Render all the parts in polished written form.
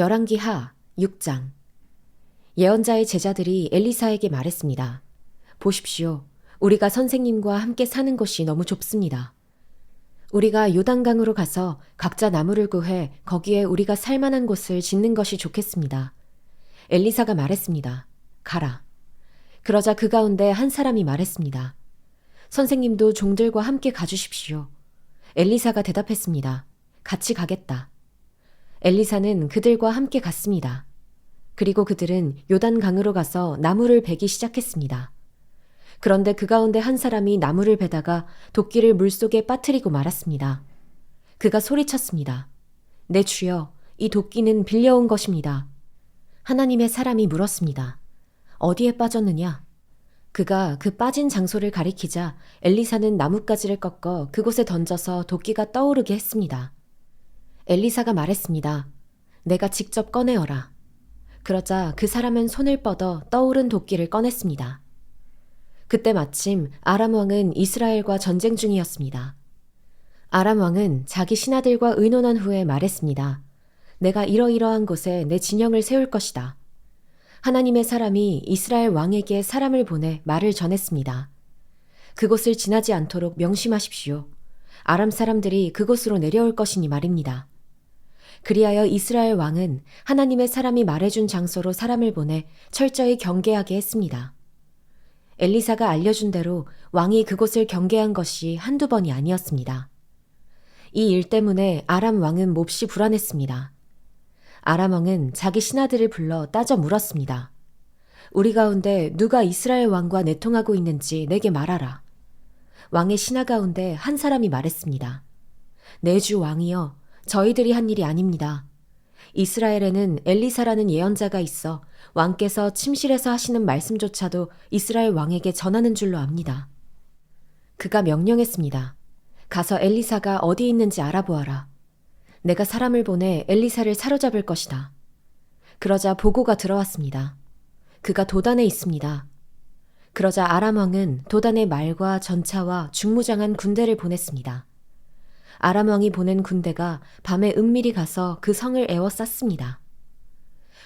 열왕기하 6장. 예언자의 제자들이 엘리사에게 말했습니다. 보십시오. 우리가 선생님과 함께 사는 곳이 너무 좁습니다. 우리가 요단강으로 가서 각자 나무를 구해 거기에 우리가 살 만한 곳을 짓는 것이 좋겠습니다. 엘리사가 말했습니다. 가라. 그러자 그 가운데 한 사람이 말했습니다. 선생님도 종들과 함께 가주십시오. 엘리사가 대답했습니다. 같이 가겠다. 엘리사는 그들과 함께 갔습니다. 그리고 그들은 요단강으로 가서 나무를 베기 시작했습니다. 그런데 그 가운데 한 사람이 나무를 베다가 도끼를 물속에 빠뜨리고 말았습니다. 그가 소리쳤습니다. 내 주여, 이 도끼는 빌려온 것입니다. 하나님의 사람이 물었습니다. 어디에 빠졌느냐? 그가 그 빠진 장소를 가리키자 엘리사는 나뭇가지를 꺾어 그곳에 던져서 도끼가 떠오르게 했습니다. 엘리사가 말했습니다. 내가 직접 꺼내어라. 그러자 그 사람은 손을 뻗어 떠오른 도끼를 꺼냈습니다. 그때 마침 아람 왕은 이스라엘과 전쟁 중이었습니다. 아람 왕은 자기 신하들과 의논한 후에 말했습니다. 내가 이러이러한 곳에 내 진영을 세울 것이다. 하나님의 사람이 이스라엘 왕에게 사람을 보내 말을 전했습니다. 그곳을 지나지 않도록 명심하십시오. 아람 사람들이 그곳으로 내려올 것이니 말입니다. 그리하여 이스라엘 왕은 하나님의 사람이 말해준 장소로 사람을 보내 철저히 경계하게 했습니다. 엘리사가 알려준 대로 왕이 그곳을 경계한 것이 한두 번이 아니었습니다. 이 일 때문에 아람 왕은 몹시 불안했습니다. 아람 왕은 자기 신하들을 불러 따져 물었습니다. 우리 가운데 누가 이스라엘 왕과 내통하고 있는지 내게 말하라. 왕의 신하 가운데 한 사람이 말했습니다. 내 주 왕이여, 저희들이 한 일이 아닙니다. 이스라엘에는 엘리사라는 예언자가 있어 왕께서 침실에서 하시는 말씀조차도 이스라엘 왕에게 전하는 줄로 압니다. 그가 명령했습니다. 가서 엘리사가 어디 있는지 알아보아라. 내가 사람을 보내 엘리사를 사로잡을 것이다. 그러자 보고가 들어왔습니다. 그가 도단에 있습니다. 그러자 아람 왕은 도단에 말과 전차와 중무장한 군대를 보냈습니다. 아람 왕이 보낸 군대가 밤에 은밀히 가서 그 성을 에워쌌습니다.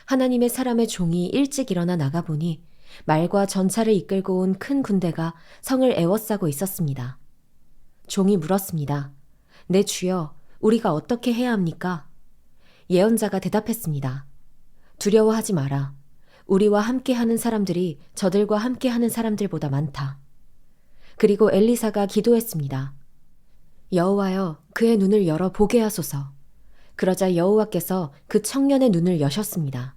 하나님의 사람의 종이 일찍 일어나 나가보니 말과 전차를 이끌고 온 큰 군대가 성을 에워싸고 있었습니다. 종이 물었습니다. 내 주여, 우리가 어떻게 해야 합니까? 예언자가 대답했습니다. 두려워하지 마라. 우리와 함께하는 사람들이 저들과 함께하는 사람들보다 많다. 그리고 엘리사가 기도했습니다. 여호와여, 그의 눈을 열어 보게 하소서. 그러자 여호와께서 그 청년의 눈을 여셨습니다.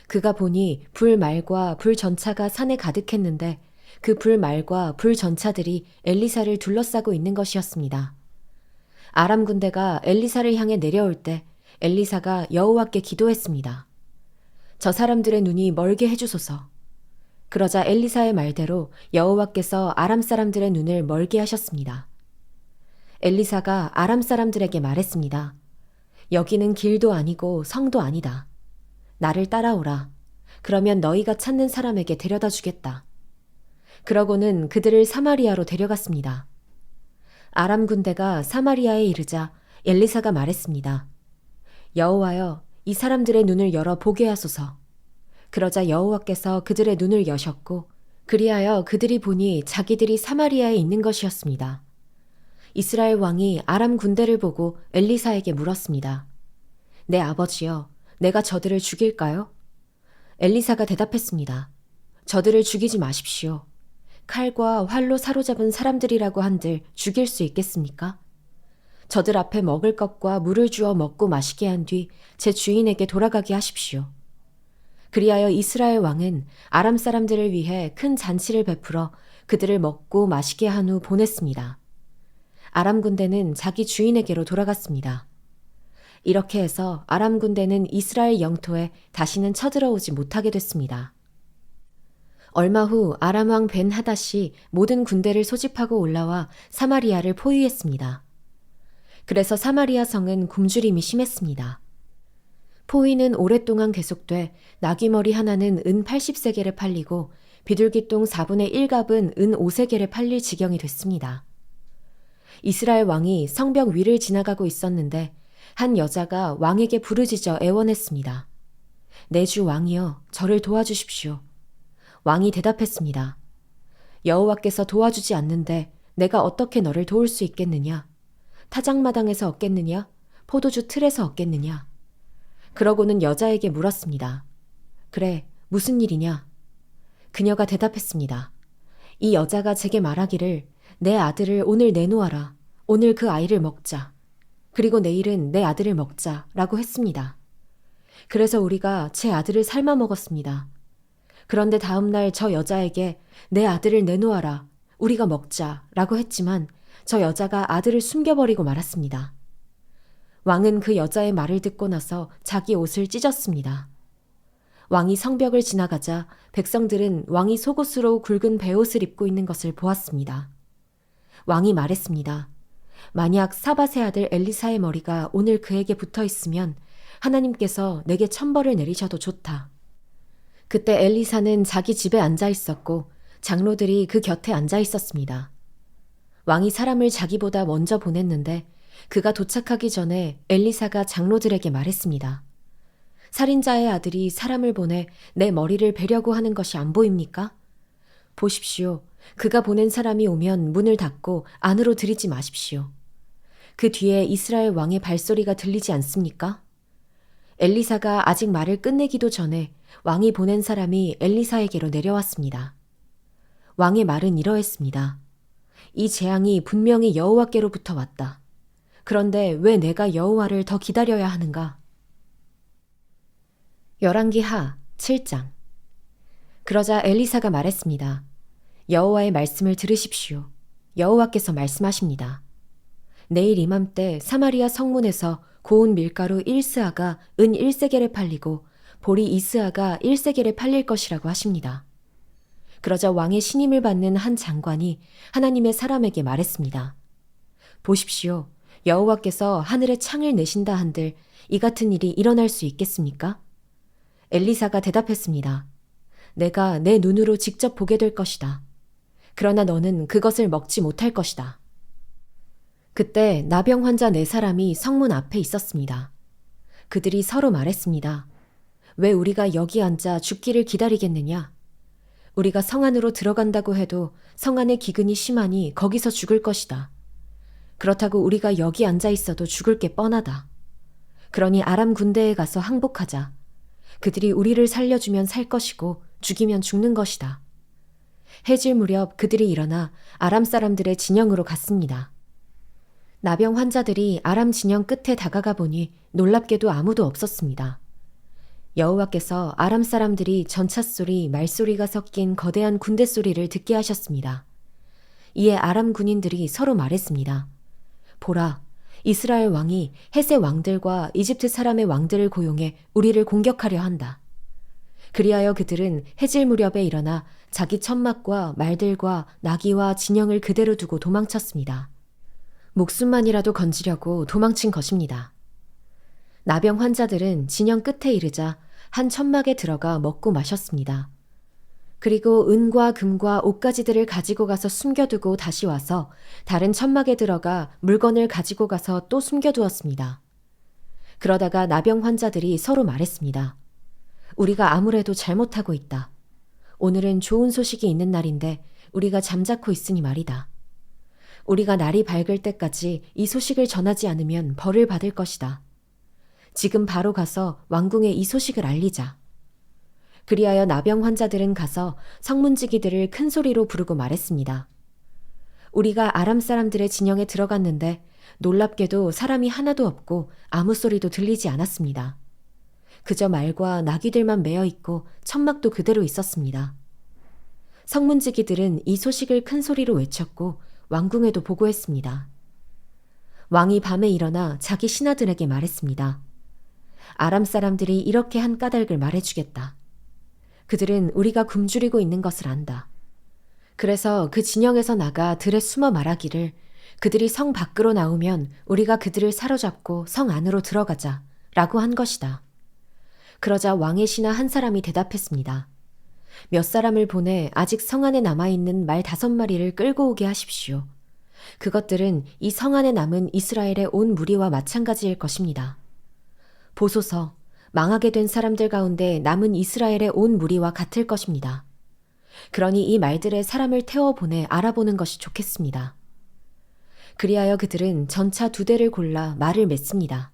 그가 보니 불말과 불전차가 산에 가득했는데 그 불말과 불전차들이 엘리사를 둘러싸고 있는 것이었습니다. 아람 군대가 엘리사를 향해 내려올 때 엘리사가 여호와께 기도했습니다. 저 사람들의 눈이 멀게 해주소서. 그러자 엘리사의 말대로 여호와께서 아람 사람들의 눈을 멀게 하셨습니다. 엘리사가 아람 사람들에게 말했습니다. 여기는 길도 아니고 성도 아니다. 나를 따라오라. 그러면 너희가 찾는 사람에게 데려다 주겠다. 그러고는 그들을 사마리아로 데려갔습니다. 아람 군대가 사마리아에 이르자 엘리사가 말했습니다. 여호와여, 이 사람들의 눈을 열어 보게 하소서. 그러자 여호와께서 그들의 눈을 여셨고 그리하여 그들이 보니 자기들이 사마리아에 있는 것이었습니다. 이스라엘 왕이 아람 군대를 보고 엘리사에게 물었습니다. 내 아버지여, 내가 저들을 죽일까요? 엘리사가 대답했습니다. 저들을 죽이지 마십시오. 칼과 활로 사로잡은 사람들이라고 한들 죽일 수 있겠습니까? 저들 앞에 먹을 것과 물을 주어 먹고 마시게 한 뒤 제 주인에게 돌아가게 하십시오. 그리하여 이스라엘 왕은 아람 사람들을 위해 큰 잔치를 베풀어 그들을 먹고 마시게 한 후 보냈습니다. 아람 군대는 자기 주인에게로 돌아갔습니다. 이렇게 해서 아람 군대는 이스라엘 영토에 다시는 쳐들어오지 못하게 됐습니다. 얼마 후 아람 왕 벤 하닷이 모든 군대를 소집하고 올라와 사마리아를 포위했습니다. 그래서 사마리아 성은 굶주림이 심했습니다. 포위는 오랫동안 계속돼 나귀머리 하나는 은 80세겔에 팔리고 비둘기똥 4분의 1갑은 은 5세겔에 팔릴 지경이 됐습니다. 이스라엘 왕이 성벽 위를 지나가고 있었는데 한 여자가 왕에게 부르짖어 애원했습니다. 내 주 왕이여, 저를 도와주십시오. 왕이 대답했습니다. 여호와께서 도와주지 않는데 내가 어떻게 너를 도울 수 있겠느냐? 타작마당에서 얻겠느냐? 포도주 틀에서 얻겠느냐? 그러고는 여자에게 물었습니다. 그래, 무슨 일이냐? 그녀가 대답했습니다. 이 여자가 제게 말하기를 내 아들을 오늘 내놓아라. 오늘 그 아이를 먹자. 그리고 내일은 내 아들을 먹자. 라고 했습니다. 그래서 우리가 제 아들을 삶아 먹었습니다. 그런데 다음 날 저 여자에게 내 아들을 내놓아라. 우리가 먹자. 라고 했지만 저 여자가 아들을 숨겨버리고 말았습니다. 왕은 그 여자의 말을 듣고 나서 자기 옷을 찢었습니다. 왕이 성벽을 지나가자 백성들은 왕이 속옷으로 굵은 베옷을 입고 있는 것을 보았습니다. 왕이 말했습니다. 만약 사밧의 아들 엘리사의 머리가 오늘 그에게 붙어 있으면 하나님께서 내게 천벌을 내리셔도 좋다. 그때 엘리사는 자기 집에 앉아 있었고 장로들이 그 곁에 앉아 있었습니다. 왕이 사람을 자기보다 먼저 보냈는데 그가 도착하기 전에 엘리사가 장로들에게 말했습니다. 살인자의 아들이 사람을 보내 내 머리를 베려고 하는 것이 안 보입니까? 보십시오. 그가 보낸 사람이 오면 문을 닫고 안으로 들이지 마십시오. 그 뒤에 이스라엘 왕의 발소리가 들리지 않습니까? 엘리사가 아직 말을 끝내기도 전에 왕이 보낸 사람이 엘리사에게로 내려왔습니다. 왕의 말은 이러했습니다. 이 재앙이 분명히 여호와께로부터 왔다. 그런데 왜 내가 여호와를 더 기다려야 하는가? 열왕기하 7장. 그러자 엘리사가 말했습니다. 여호와의 말씀을 들으십시오. 여호와께서 말씀하십니다. 내일 이맘때 사마리아 성문에서 고운 밀가루 1스아가 은 1세겔에 팔리고 보리 2스아가 1세겔에 팔릴 것이라고 하십니다. 그러자 왕의 신임을 받는 한 장관이 하나님의 사람에게 말했습니다. 보십시오. 여호와께서 하늘에 창을 내신다 한들 이 같은 일이 일어날 수 있겠습니까? 엘리사가 대답했습니다. 내가 내 눈으로 직접 보게 될 것이다. 그러나 너는 그것을 먹지 못할 것이다. 그때 나병 환자 4사람이 성문 앞에 있었습니다. 그들이 서로 말했습니다. 왜 우리가 여기 앉아 죽기를 기다리겠느냐? 우리가 성 안으로 들어간다고 해도 성 안의 기근이 심하니 거기서 죽을 것이다. 그렇다고 우리가 여기 앉아 있어도 죽을 게 뻔하다. 그러니 아람 군대에 가서 항복하자. 그들이 우리를 살려주면 살 것이고 죽이면 죽는 것이다. 해질 무렵 그들이 일어나 아람 사람들의 진영으로 갔습니다. 나병 환자들이 아람 진영 끝에 다가가 보니 놀랍게도 아무도 없었습니다. 여호와께서 아람 사람들이 전차 소리, 말소리가 섞인 거대한 군대 소리를 듣게 하셨습니다. 이에 아람 군인들이 서로 말했습니다. 보라, 이스라엘 왕이 헷의 왕들과 이집트 사람의 왕들을 고용해 우리를 공격하려 한다. 그리하여 그들은 해질 무렵에 일어나 자기 천막과 말들과 나귀와 진영을 그대로 두고 도망쳤습니다. 목숨만이라도 건지려고 도망친 것입니다. 나병 환자들은 진영 끝에 이르자 한 천막에 들어가 먹고 마셨습니다. 그리고 은과 금과 옷가지들을 가지고 가서 숨겨두고 다시 와서 다른 천막에 들어가 물건을 가지고 가서 또 숨겨두었습니다. 그러다가 나병 환자들이 서로 말했습니다. 우리가 아무래도 잘못하고 있다. 오늘은 좋은 소식이 있는 날인데 우리가 잠자코 있으니 말이다. 우리가 날이 밝을 때까지 이 소식을 전하지 않으면 벌을 받을 것이다. 지금 바로 가서 왕궁에 이 소식을 알리자. 그리하여 나병 환자들은 가서 성문지기들을 큰 소리로 부르고 말했습니다. 우리가 아람 사람들의 진영에 들어갔는데 놀랍게도 사람이 하나도 없고 아무 소리도 들리지 않았습니다. 그저 말과 나귀들만 매어 있고 천막도 그대로 있었습니다. 성문지기들은 이 소식을 큰 소리로 외쳤고 왕궁에도 보고했습니다. 왕이 밤에 일어나 자기 신하들에게 말했습니다. 아람 사람들이 이렇게 한 까닭을 말해주겠다. 그들은 우리가 굶주리고 있는 것을 안다. 그래서 그 진영에서 나가 들에 숨어 말하기를 그들이 성 밖으로 나오면 우리가 그들을 사로잡고 성 안으로 들어가자 라고 한 것이다. 그러자 왕의 신하 한 사람이 대답했습니다. 몇 사람을 보내 아직 성 안에 남아있는 말 5마리를 끌고 오게 하십시오. 그것들은 이 성 안에 남은 이스라엘의 온 무리와 마찬가지일 것입니다. 보소서, 망하게 된 사람들 가운데 남은 이스라엘의 온 무리와 같을 것입니다. 그러니 이 말들에 사람을 태워보내 알아보는 것이 좋겠습니다. 그리하여 그들은 전차 2대를 골라 말을 맺습니다.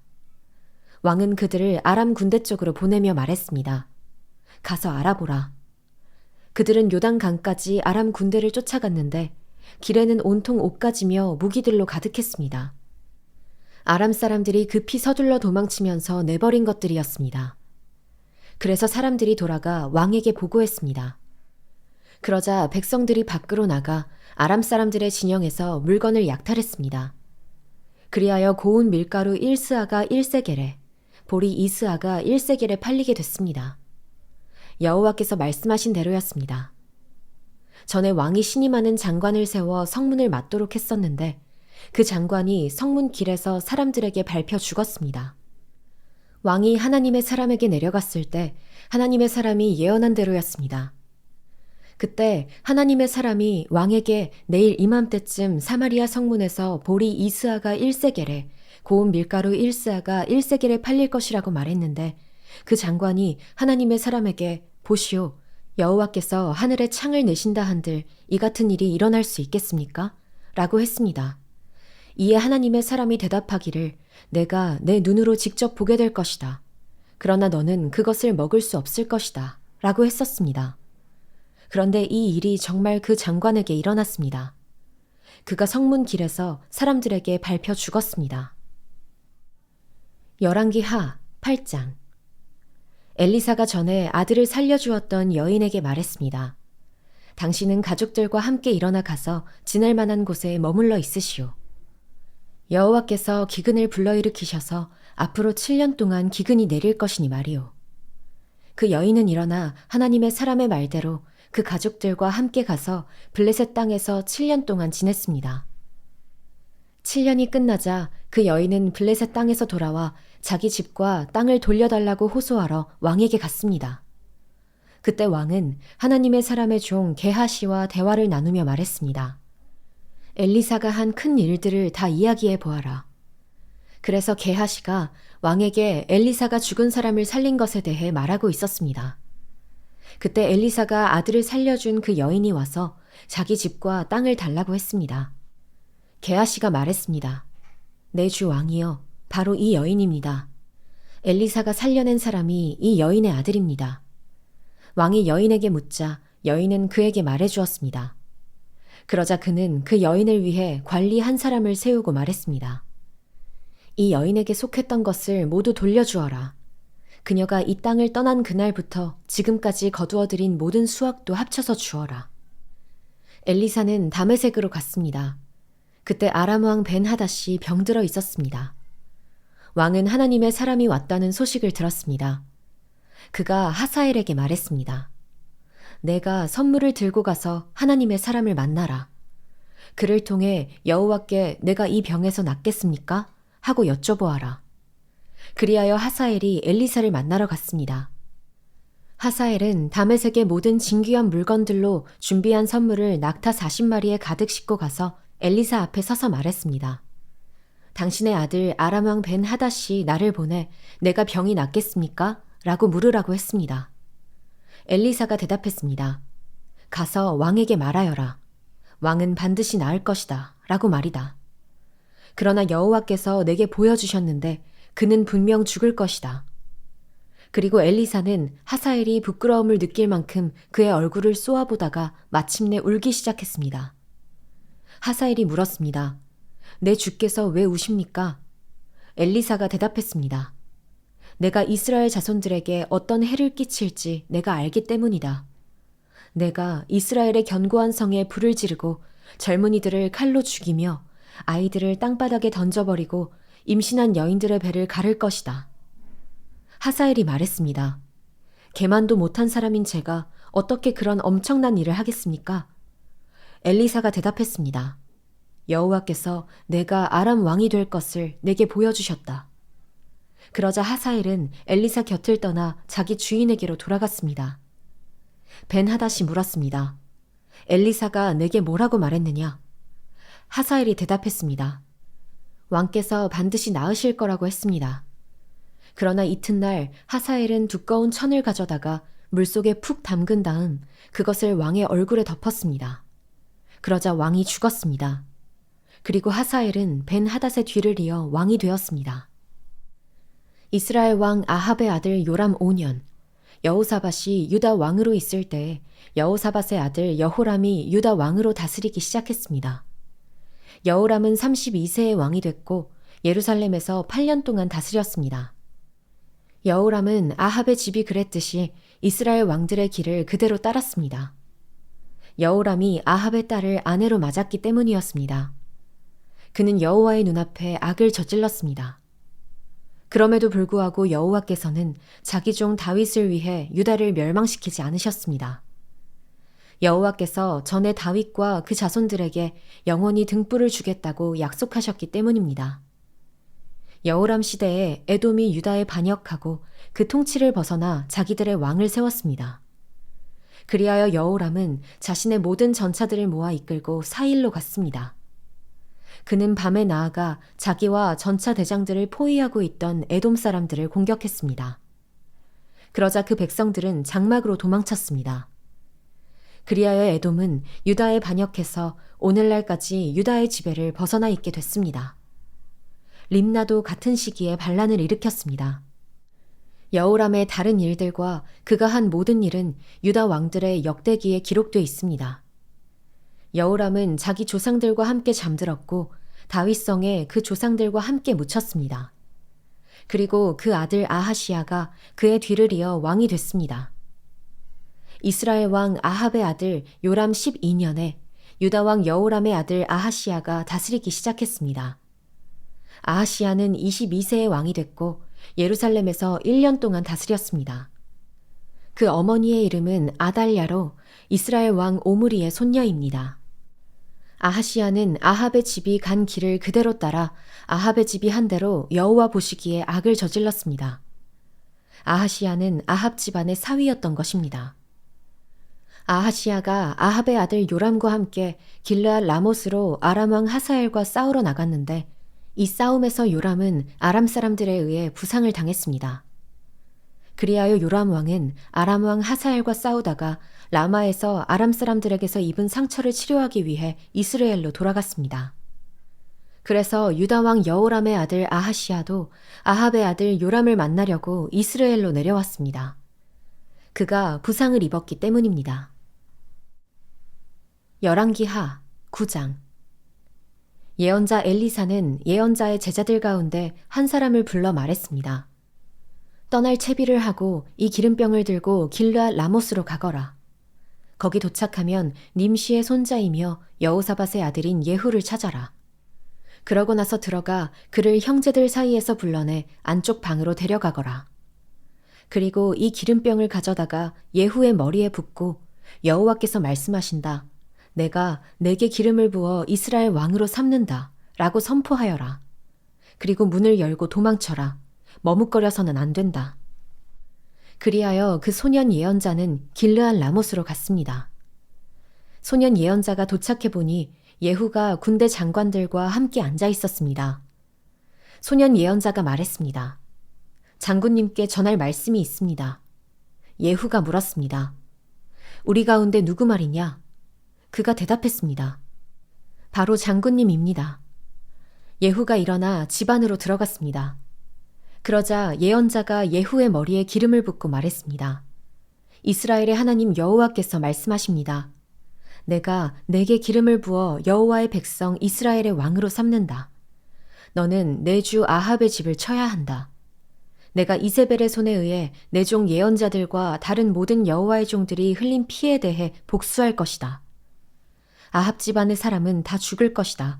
왕은 그들을 아람 군대 쪽으로 보내며 말했습니다. 가서 알아보라. 그들은 요단강까지 아람 군대를 쫓아갔는데 길에는 온통 옷가지며 무기들로 가득했습니다. 아람 사람들이 급히 서둘러 도망치면서 내버린 것들이었습니다. 그래서 사람들이 돌아가 왕에게 보고했습니다. 그러자 백성들이 밖으로 나가 아람 사람들의 진영에서 물건을 약탈했습니다. 그리하여 고운 밀가루 1스아가 1세겔에, 보리 2스아가 1세겔에 팔리게 됐습니다. 여호와께서 말씀하신 대로였습니다. 전에 왕이 신임하는 장관을 세워 성문을 맡도록 했었는데 그 장관이 성문 길에서 사람들에게 밟혀 죽었습니다. 왕이 하나님의 사람에게 내려갔을 때 하나님의 사람이 예언한 대로였습니다. 그때 하나님의 사람이 왕에게 내일 이맘때쯤 사마리아 성문에서 보리 2스아가 1세겔에, 고운 밀가루 1스아가 1세겔에 팔릴 것이라고 말했는데 그 장관이 하나님의 사람에게 보시오, 여호와께서 하늘에 창을 내신다 한들 이 같은 일이 일어날 수 있겠습니까? 라고 했습니다. 이에 하나님의 사람이 대답하기를 내가 내 눈으로 직접 보게 될 것이다. 그러나 너는 그것을 먹을 수 없을 것이다. 라고 했었습니다. 그런데 이 일이 정말 그 장관에게 일어났습니다. 그가 성문 길에서 사람들에게 밟혀 죽었습니다. 열왕기하 8장. 엘리사가 전에 아들을 살려주었던 여인에게 말했습니다. 당신은 가족들과 함께 일어나 가서 지낼 만한 곳에 머물러 있으시오. 여호와께서 기근을 불러일으키셔서 앞으로 7년 동안 기근이 내릴 것이니 말이오. 그 여인은 일어나 하나님의 사람의 말대로 그 가족들과 함께 가서 블레셋 땅에서 7년 동안 지냈습니다. 7년이 끝나자 그 여인은 블레셋 땅에서 돌아와 자기 집과 땅을 돌려달라고 호소하러 왕에게 갔습니다. 그때 왕은 하나님의 사람의 종 게하시와 대화를 나누며 말했습니다. 엘리사가 한 큰 일들을 다 이야기해 보아라. 그래서 게하시가 왕에게 엘리사가 죽은 사람을 살린 것에 대해 말하고 있었습니다. 그때 엘리사가 아들을 살려준 그 여인이 와서 자기 집과 땅을 달라고 했습니다. 게하시가 말했습니다. 내 주 왕이여, 바로 이 여인입니다. 엘리사가 살려낸 사람이 이 여인의 아들입니다. 왕이 여인에게 묻자 여인은 그에게 말해주었습니다. 그러자 그는 그 여인을 위해 관리 한 사람을 세우고 말했습니다. 이 여인에게 속했던 것을 모두 돌려주어라. 그녀가 이 땅을 떠난 그날부터 지금까지 거두어들인 모든 수확도 합쳐서 주어라. 엘리사는 다메섹으로 갔습니다. 그때 아람 왕 벤하닷이 병들어 있었습니다. 왕은 하나님의 사람이 왔다는 소식을 들었습니다. 그가 하사엘에게 말했습니다. 내가 선물을 들고 가서 하나님의 사람을 만나라. 그를 통해 여호와께 내가 이 병에서 낫겠습니까? 하고 여쭤보아라. 그리하여 하사엘이 엘리사를 만나러 갔습니다. 하사엘은 다메섹의 모든 진귀한 물건들로 준비한 선물을 낙타 40마리에 가득 싣고 가서 엘리사 앞에 서서 말했습니다. 당신의 아들 아람 왕 벤하닷이 나를 보내 내가 병이 낫겠습니까? 라고 물으라고 했습니다. 엘리사가 대답했습니다. 가서 왕에게 말하여라. 왕은 반드시 나을 것이다. 라고 말이다. 그러나 여호와께서 내게 보여주셨는데 그는 분명 죽을 것이다. 그리고 엘리사는 하사엘이 부끄러움을 느낄 만큼 그의 얼굴을 쏘아보다가 마침내 울기 시작했습니다. 하사엘이 물었습니다. 내 주께서 왜 우십니까? 엘리사가 대답했습니다. 내가 이스라엘 자손들에게 어떤 해를 끼칠지 내가 알기 때문이다. 내가 이스라엘의 견고한 성에 불을 지르고 젊은이들을 칼로 죽이며 아이들을 땅바닥에 던져버리고 임신한 여인들의 배를 가를 것이다. 하사엘이 말했습니다. 개만도 못한 사람인 제가 어떻게 그런 엄청난 일을 하겠습니까? 엘리사가 대답했습니다. 여호와께서 내가 아람 왕이 될 것을 내게 보여주셨다. 그러자 하사엘은 엘리사 곁을 떠나 자기 주인에게로 돌아갔습니다. 벤하닷이 물었습니다. 엘리사가 내게 뭐라고 말했느냐? 하사엘이 대답했습니다. 왕께서 반드시 낳으실 거라고 했습니다. 그러나 이튿날 하사엘은 두꺼운 천을 가져다가 물속에 푹 담근 다음 그것을 왕의 얼굴에 덮었습니다. 그러자 왕이 죽었습니다. 그리고 하사엘은 벤 하닷의 뒤를 이어 왕이 되었습니다. 이스라엘 왕 아합의 아들 요람 5년, 여호사밧이 유다 왕으로 있을 때 여호사밧의 아들 여호람이 유다 왕으로 다스리기 시작했습니다. 여호람은 32세의 왕이 됐고 예루살렘에서 8년 동안 다스렸습니다. 여호람은 아합의 집이 그랬듯이 이스라엘 왕들의 길을 그대로 따랐습니다. 여호람이 아합의 딸을 아내로 맞았기 때문이었습니다. 그는 여호와의 눈앞에 악을 저질렀습니다. 그럼에도 불구하고 여호와께서는 자기 종 다윗을 위해 유다를 멸망시키지 않으셨습니다. 여호와께서 전에 다윗과 그 자손들에게 영원히 등불을 주겠다고 약속하셨기 때문입니다. 여호람 시대에 에돔이 유다에 반역하고 그 통치를 벗어나 자기들의 왕을 세웠습니다. 그리하여 여호람은 자신의 모든 전차들을 모아 이끌고 사일로 갔습니다. 그는 밤에 나아가 자기와 전차 대장들을 포위하고 있던 에돔 사람들을 공격했습니다. 그러자 그 백성들은 장막으로 도망쳤습니다. 그리하여 에돔은 유다에 반역해서 오늘날까지 유다의 지배를 벗어나 있게 됐습니다. 림나도 같은 시기에 반란을 일으켰습니다. 여호람의 다른 일들과 그가 한 모든 일은 유다 왕들의 역대기에 기록되어 있습니다. 여호람은 자기 조상들과 함께 잠들었고 다윗성에 그 조상들과 함께 묻혔습니다. 그리고 그 아들 아하시야가 그의 뒤를 이어 왕이 됐습니다. 이스라엘 왕 아합의 아들 요람 12년에 유다 왕 여호람의 아들 아하시야가 다스리기 시작했습니다. 아하시야는 22세의 왕이 됐고 예루살렘에서 1년 동안 다스렸습니다. 그 어머니의 이름은 아달랴로 이스라엘 왕 오므리의 손녀입니다. 아하시야는 아합의 집이 간 길을 그대로 따라 아합의 집이 한 대로 여호와 보시기에 악을 저질렀습니다. 아하시야는 아합 집안의 사위였던 것입니다. 아하시야가 아합의 아들 요람과 함께 길르앗 라못으로 아람 왕 하사엘과 싸우러 나갔는데 이 싸움에서 요람은 아람 사람들에 의해 부상을 당했습니다. 그리하여 요람 왕은 아람 왕 하사엘과 싸우다가 라마에서 아람 사람들에게서 입은 상처를 치료하기 위해 이스라엘로 돌아갔습니다. 그래서 유다 왕 여호람의 아들 아하시야도 아합의 아들 요람을 만나려고 이스라엘로 내려왔습니다. 그가 부상을 입었기 때문입니다. 열왕기하 9장. 예언자 엘리사는 예언자의 제자들 가운데 한 사람을 불러 말했습니다. 떠날 채비를 하고 이 기름병을 들고 길르앗 라못으로 가거라. 거기 도착하면 님시의 손자이며 여호사밧의 아들인 예후를 찾아라. 그러고 나서 들어가 그를 형제들 사이에서 불러내 안쪽 방으로 데려가거라. 그리고 이 기름병을 가져다가 예후의 머리에 붓고 여호와께서 말씀하신다. 내가 내게 기름을 부어 이스라엘 왕으로 삼는다 라고 선포하여라. 그리고 문을 열고 도망쳐라. 머뭇거려서는 안 된다. 그리하여 그 소년 예언자는 길르앗 라못으로 갔습니다. 소년 예언자가 도착해 보니 예후가 군대 장관들과 함께 앉아 있었습니다. 소년 예언자가 말했습니다. 장군님께 전할 말씀이 있습니다. 예후가 물었습니다. 우리 가운데 누구 말이냐? 그가 대답했습니다. 바로 장군님입니다. 예후가 일어나 집 안으로 들어갔습니다. 그러자 예언자가 예후의 머리에 기름을 붓고 말했습니다. 이스라엘의 하나님 여호와께서 말씀하십니다. 내가 내게 기름을 부어 여호와의 백성 이스라엘의 왕으로 삼는다. 너는 내 주 아합의 집을 쳐야 한다. 내가 이세벨의 손에 의해 내 종 예언자들과 다른 모든 여호와의 종들이 흘린 피에 대해 복수할 것이다. 아합 집안의 사람은 다 죽을 것이다.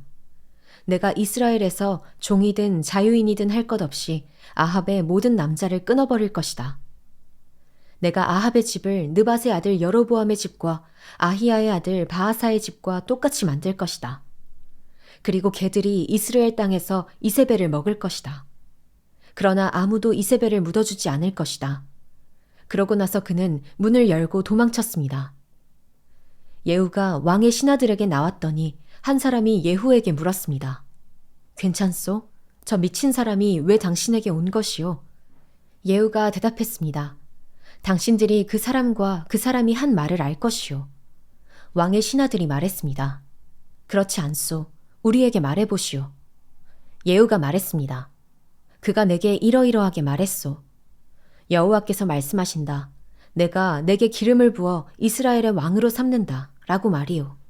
내가 이스라엘에서 종이든 자유인이든 할 것 없이 아합의 모든 남자를 끊어버릴 것이다. 내가 아합의 집을 느밧의 아들 여로보암의 집과 아히야의 아들 바하사의 집과 똑같이 만들 것이다. 그리고 개들이 이스라엘 땅에서 이세벨을 먹을 것이다. 그러나 아무도 이세벨을 묻어주지 않을 것이다. 그러고 나서 그는 문을 열고 도망쳤습니다. 예후가 왕의 신하들에게 나왔더니 한 사람이 예후에게 물었습니다. 괜찮소? 저 미친 사람이 왜 당신에게 온 것이오? 예후가 대답했습니다. 당신들이 그 사람과 그 사람이 한 말을 알 것이오. 왕의 신하들이 말했습니다. 그렇지 않소. 우리에게 말해보시오. 예후가 말했습니다. 그가 내게 이러이러하게 말했소. 여호와께서 말씀하신다. 내가 내게 기름을 부어 이스라엘의 왕으로 삼는다. 라고 말이오.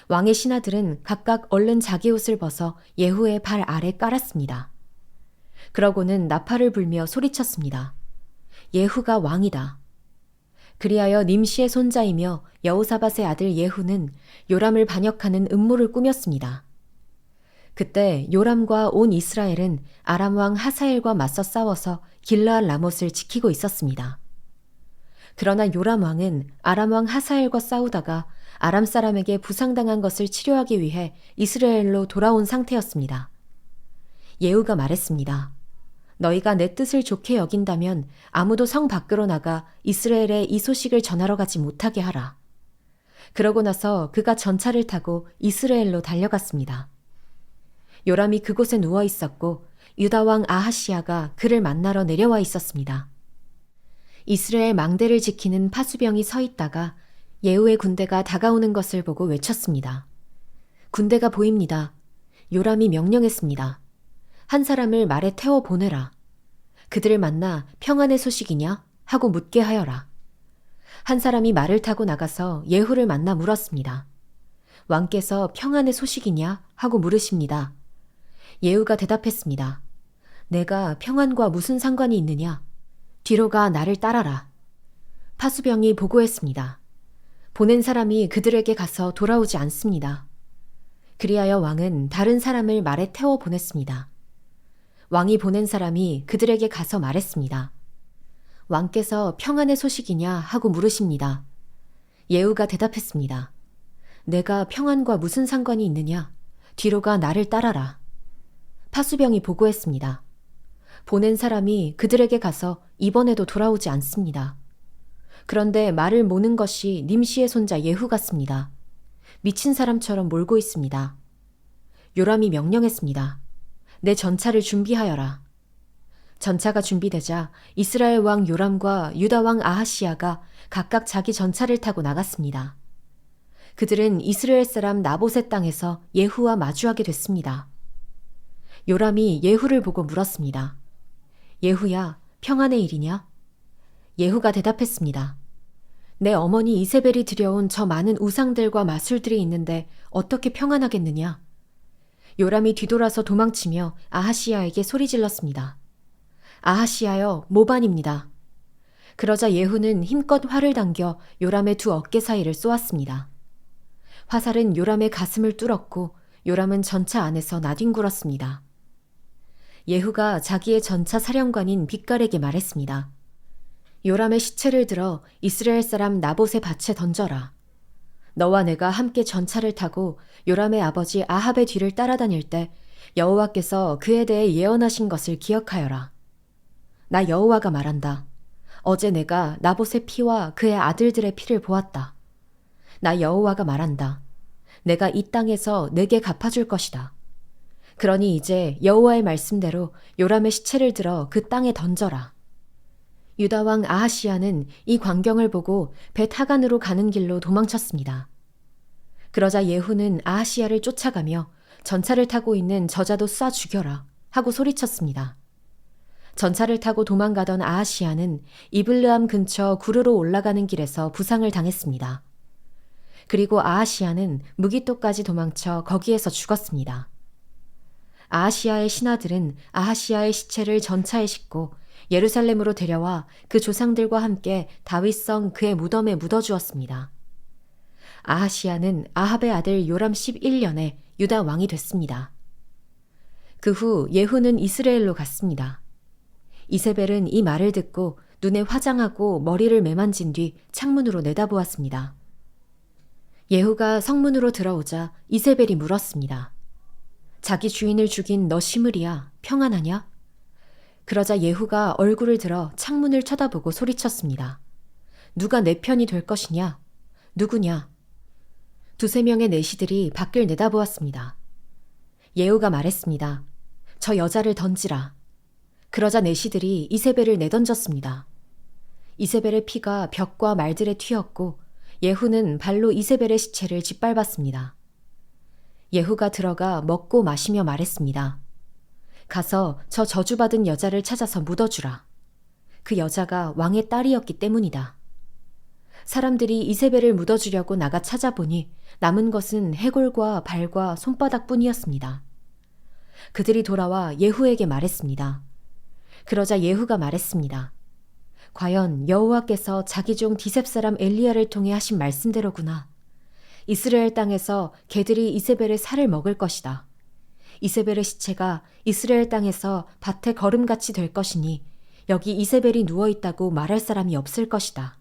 왕의 신하들은 각각 얼른 자기 옷을 벗어 예후의 발 아래 깔았습니다. 그러고는 나팔을 불며 소리쳤습니다. 예후가 왕이다. 그리하여 nim시의 손자이며 여호사밧의 아들 예후는 요람을 반역하는 음모를 꾸몄습니다. 그때 요람과 온 이스라엘은 아람 왕 하사엘과 맞서 싸워서 길르앗 라못을 지키고 있었습니다. 그러나 요람 왕은 아람 왕 하사엘과 싸우다가 아람 사람에게 부상당한 것을 치료하기 위해 이스라엘로 돌아온 상태였습니다. 예후가 말했습니다. 너희가 내 뜻을 좋게 여긴다면 아무도 성 밖으로 나가 이스라엘에 이 소식을 전하러 가지 못하게 하라. 그러고 나서 그가 전차를 타고 이스라엘로 달려갔습니다. 요람이 그곳에 누워 있었고 유다 왕 아하시야가 그를 만나러 내려와 있었습니다. 이스라엘 망대를 지키는 파수병이 서 있다가 예후의 군대가 다가오는 것을 보고 외쳤습니다. 군대가 보입니다. 요람이 명령했습니다. 한 사람을 말에 태워 보내라. 그들을 만나 평안의 소식이냐? 하고 묻게 하여라. 한 사람이 말을 타고 나가서 예후를 만나 물었습니다. 왕께서 평안의 소식이냐? 하고 물으십니다. 예후가 대답했습니다. 내가 평안과 무슨 상관이 있느냐? 뒤로 가 나를 따라라. 파수병이 보고했습니다. 보낸 사람이 그들에게 가서 돌아오지 않습니다. 그리하여 왕은 다른 사람을 말에 태워 보냈습니다. 왕이 보낸 사람이 그들에게 가서 말했습니다. 왕께서 평안의 소식이냐 하고 물으십니다. 예후가 대답했습니다. 내가 평안과 무슨 상관이 있느냐? 뒤로 가 나를 따라라. 파수병이 보고했습니다. 보낸 사람이 그들에게 가서 이번에도 돌아오지 않습니다. 그런데 말을 모는 것이 nim시의 손자 예후 같습니다. 미친 사람처럼 몰고 있습니다. 요람이 명령했습니다. 내 전차를 준비하여라. 전차가 준비되자 이스라엘 왕 요람과 유다 왕 아하시야가 각각 자기 전차를 타고 나갔습니다. 그들은 이스라엘 사람 나봇의 땅에서 예후와 마주하게 됐습니다. 요람이 예후를 보고 물었습니다. 예후야, 평안의 일이냐? 예후가 대답했습니다. 내 어머니 이세벨이 들여온 저 많은 우상들과 마술들이 있는데 어떻게 평안하겠느냐? 요람이 뒤돌아서 도망치며 아하시야에게 소리질렀습니다. 아하시야여, 모반입니다. 그러자 예후는 힘껏 활을 당겨 요람의 두 어깨 사이를 쏘았습니다. 화살은 요람의 가슴을 뚫었고 요람은 전차 안에서 나뒹굴었습니다. 예후가 자기의 전차 사령관인 빗갈에게 말했습니다. 요람의 시체를 들어 이스라엘 사람 나봇의 밭에 던져라. 너와 내가 함께 전차를 타고 요람의 아버지 아합의 뒤를 따라다닐 때 여호와께서 그에 대해 예언하신 것을 기억하여라. 나 여호와가 말한다. 어제 내가 나봇의 피와 그의 아들들의 피를 보았다. 나 여호와가 말한다. 내가 이 땅에서 내게 갚아줄 것이다. 그러니 이제 여호와의 말씀대로 요람의 시체를 들어 그 땅에 던져라. 유다 왕 아하시야는 이 광경을 보고 벳 하간으로 가는 길로 도망쳤습니다. 그러자 예후는 아하시야를 쫓아가며 전차를 타고 있는 저자도 쏴 죽여라 하고 소리쳤습니다. 전차를 타고 도망가던 아하시야는 이블르암 근처 구르로 올라가는 길에서 부상을 당했습니다. 그리고 아하시야는 무기토까지 도망쳐 거기에서 죽었습니다. 아하시야의 신하들은 아하시야의 시체를 전차에 싣고 예루살렘으로 데려와 그 조상들과 함께 다윗성 그의 무덤에 묻어주었습니다. 아하시야는 아합의 아들 요람 11년에 유다 왕이 됐습니다. 그 후 예후는 이스라엘로 갔습니다. 이세벨은 이 말을 듣고 눈에 화장하고 머리를 매만진 뒤 창문으로 내다보았습니다. 예후가 성문으로 들어오자 이세벨이 물었습니다. 자기 주인을 죽인 너 시므리야, 평안하냐? 그러자 예후가 얼굴을 들어 창문을 쳐다보고 소리쳤습니다. 누가 내 편이 될 것이냐? 누구냐? 두세 명의 내시들이 밖을 내다보았습니다. 예후가 말했습니다. 저 여자를 던지라. 그러자 내시들이 이세벨을 내던졌습니다. 이세벨의 피가 벽과 말들에 튀었고 예후는 발로 이세벨의 시체를 짓밟았습니다. 예후가 들어가 먹고 마시며 말했습니다. 가서 저 저주받은 여자를 찾아서 묻어주라. 그 여자가 왕의 딸이었기 때문이다. 사람들이 이세벨을 묻어주려고 나가 찾아보니 남은 것은 해골과 발과 손바닥뿐이었습니다. 그들이 돌아와 예후에게 말했습니다. 그러자 예후가 말했습니다. 과연 여호와께서 자기 종 디셉 사람 엘리야를 통해 하신 말씀대로구나. 이스라엘 땅에서 개들이 이세벨의 살을 먹을 것이다. 이세벨의 시체가 이스라엘 땅에서 밭에 거름같이 될 것이니 여기 이세벨이 누워있다고 말할 사람이 없을 것이다.